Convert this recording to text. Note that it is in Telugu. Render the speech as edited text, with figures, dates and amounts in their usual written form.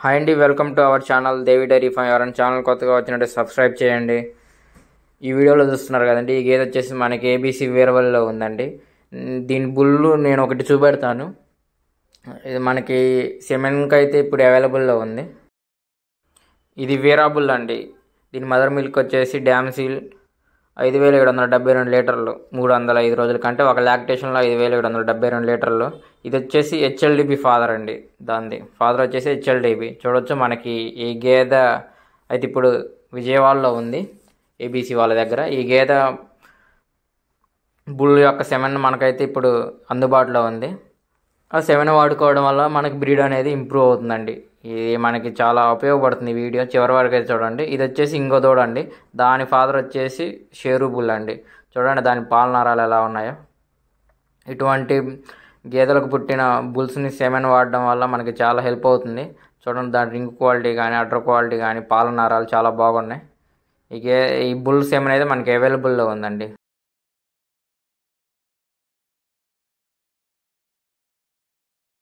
హాయ్ అండి, welcome to our channel Devi dairy farm. ఎవరైనా ఛానల్ కొత్తగా వచ్చినట్టు సబ్స్క్రైబ్ చేయండి. ఈ వీడియోలో చూస్తున్నారు కదండి, ఈ గేదె వచ్చేసి మనకి ఏబీసీ వీరవల్లిలో ఉందండి. దీని బుల్లు నేను ఒకటి చూపెడతాను. ఇది మనకి సెమెన్కి అయితే ఇప్పుడు అవైలబుల్లో ఉంది. ఇది వీరా బుల్ అండి. దీని మదర్ మిల్క్ వచ్చేసి డ్యామ్సీల్ 5772 లీటర్లు 305 రోజుల కంటే ఒక లాక్టేషన్లో 5772 లీటర్లు. ఇది వచ్చేసి హెచ్ఎల్డిబి ఫాదర్ అండి. దానిది ఫాదర్ వచ్చేసి హెచ్ఎల్డిబి. చూడొచ్చు మనకి ఈ గేదె అయితే ఇప్పుడు విజయవాడలో ఉంది, ఏబీసీ వాళ్ళ దగ్గర. ఈ గేదె బుల్ యొక్క సెమెన్ మనకైతే ఇప్పుడు అందుబాటులో ఉంది. ఆ సెమెన్ వాడుకోవడం వల్ల మనకి బ్రీడ్ అనేది ఇంప్రూవ్ అవుతుందండి. ఇది మనకి చాలా ఉపయోగపడుతుంది. ఈ వీడియో చివరి వరకు అయితే చూడండి. ఇది వచ్చేసి ఇంకో దూడ అండి. దాని ఫాదర్ వచ్చేసి షేరు బుల్ అండి. చూడండి దాని పాల నరాలు ఎలా ఉన్నాయో. ఇటువంటి గేదెలకు పుట్టిన బుల్స్ని సెమెన్ వాడడం వల్ల మనకి చాలా హెల్ప్ అవుతుంది. చూడండి దాని రింగ్ క్వాలిటీ కానీ అడ్డర్ క్వాలిటీ కానీ పాల నరాలు చాలా బాగున్నాయి. ఈ బుల్ సెమెన్ అయితే మనకి అవైలబుల్లో ఉందండి.